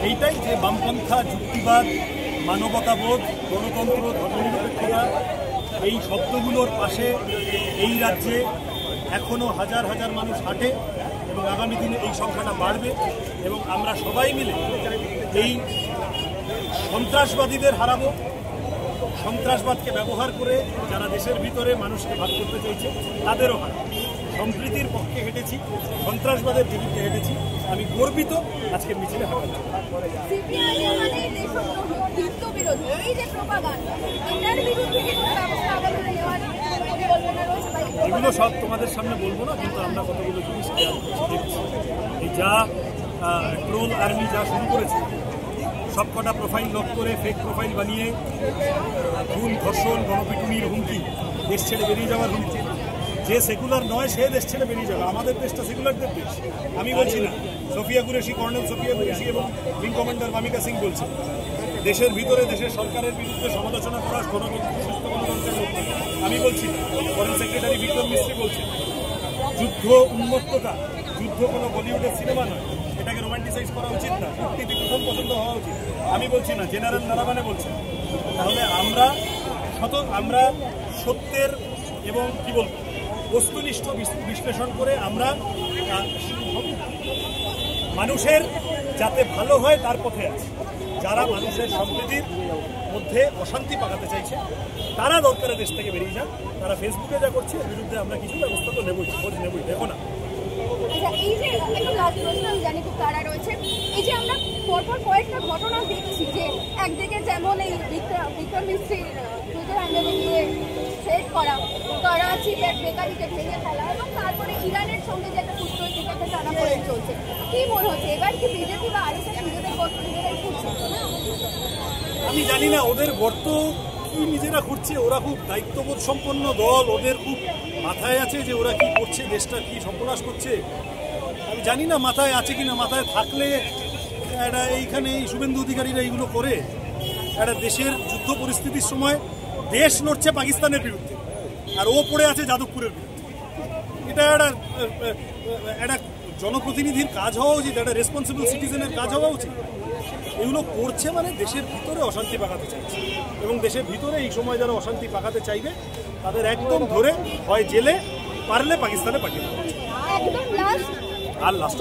এইটাই যে বামপন্থা, যুক্তিবাদ, মানবতাবোধ, গণতন্ত্র, ধর্মনিরপেক্ষতা এই শব্দগুলোর পাশে এই রাজ্যে এখনও হাজার হাজার মানুষ হাঁটে এবং আগামী দিনে এই সংখ্যাটা বাড়বে এবং আমরা সবাই মিলে এই সন্ত্রাসবাদীদের হারাবো। সন্ত্রাসবাদকে ব্যবহার করে যারা দেশের ভিতরে মানুষকে ভাগ করতে চাইছে তাদেরও হারাবো। সম্প্রীতির পক্ষে হেঁটেছি, সন্ত্রাসবাদের বিরুদ্ধে হেঁটেছি। আমি গর্বিত আজকের মিছিলে হাঁটার জন্য। এগুলো সব তোমাদের সামনে বলবো না, কিন্তু আমরা কতগুলো জিনিস দেখছি। এই যা ট্রোল আর্মি যা শুরু করেছে, সবকটা প্রোফাইল লক করে ফেক প্রোফাইল বানিয়ে খুন, ধর্ষণ, গণপিটুনির হুমকি, দেশ ছেড়ে বেরিয়ে যাওয়ার হুমকি। যে সেকুলার নয় সে দেশ ছেড়ে বেরিয়ে যাবে। আমাদের দেশটা সেকুলারদের দেশ। আমি বলছি না, সোফিয়া কুরেশি, কর্নেল সোফিয়া কুরেশি এবং উইং কমান্ডার মামিকা সিং বলছে দেশের ভিতরে দেশের সরকারের বিরুদ্ধে সমালোচনা করা গণতন্ত্রের লক্ষ্য। আমি বলছি না, ফরেন সেক্রেটারি বিক্রম মিস্ত্রি বলছে যুদ্ধ উন্মত্ততা, যুদ্ধ কোনো বলিউডের সিনেমা নয়, এটাকে রোমান্টিসাইজ করা উচিত না, কূটনীতি প্রথম পছন্দ হওয়া উচিত। আমি বলছি না, জেনারেল নারাবানে বলছে। তাহলে আমরা সত্যের এবং কি বলবো বস্তুনিষ্ঠ বিশ্লেষণ করে আমরা মানুষের যাতে ভালো হয় তার পথে আছি। যারা মানুষের সম্প্রীতির মধ্যে অশান্তি পাকাতে চাইছে তারা দরকারে দেশ থেকে বেরিয়ে যান। তারা ফেসবুকে যা করছে এর বিরুদ্ধে আমরা কিছু ব্যবস্থা তো নেবই, খোঁজ নেবই। দেখো না, এই যে একটু লাস্ট প্রশ্ন আমি জানি খুব তাড়া রয়েছে, এই যে আমরা পরপর কয়েকটা ঘটনা দেখছি যে একদিকে যেমন এই বিক্রম মিস্ত্রির টুইটার হ্যান্ডেলে গিয়ে থ্রেট করা, করাচি বেকারিকে ভেঙে ফেলা এবং তারপরে ইরানের সঙ্গে যে একটা কূটনৈতিক টানাপোড়েন চলছে, কি মনে হচ্ছে এবার কি বিজেপি বা আরএসএস নিজেদের গর্ত নিজেরাই করছে? আমি জানি না ওদের গর্ত কি নিজেরা করছে। ওরা খুব দায়িত্ববোধ সম্পন্ন দল, ওদের খুব মাথায় আছে যে ওরা কি করছে, দেশটা কি সর্বনাশ করছে। আমি জানি না মাথায় আছে কিনা, মাথায় থাকলে একটা এইখানে এই শুভেন্দু অধিকারীরা এইগুলো করে একটা দেশের যুদ্ধ পরিস্থিতির সময় দেশ লড়ছে পাকিস্তানের বিরুদ্ধে আর ও পড়ে আছে যাদবপুরের বিরুদ্ধে। এটা একটা জনপ্রতিনিধির কাজ হওয়া উচিত, একটা রেসপন্সিবল সিটিজেনের কাজ হওয়া উচিত। এগুলো করছে মানে দেশের ভিতরে অশান্তি পাকাতে চাইছে এবং দেশের ভিতরে এই সময় যারা অশান্তি পাকাতে চাইবে তাদের একদম ধরে হয় জেলে, পারলে পাকিস্তানে পাঠিয়ে দেওয়া। আর লাস্ট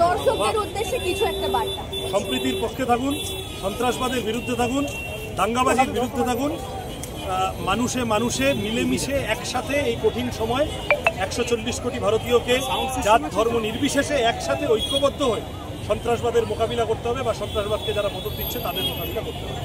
সম্প্রীতির পক্ষে থাকুন, সন্ত্রাসবাদের বিরুদ্ধে থাকুন, দাঙ্গাবাজির বিরুদ্ধে থাকুন। মানুষে মানুষে মিলেমিশে একসাথে এই কঠিন সময় 140 কোটি ভারতীয়কে জাত ধর্ম নির্বিশেষে একসাথে ঐক্যবদ্ধ হয়ে সন্ত্রাসবাদের মোকাবিলা করতে হবে বা সন্ত্রাসবাদকে যারা মদত দিচ্ছে তাদের মোকাবিলা করতে হবে।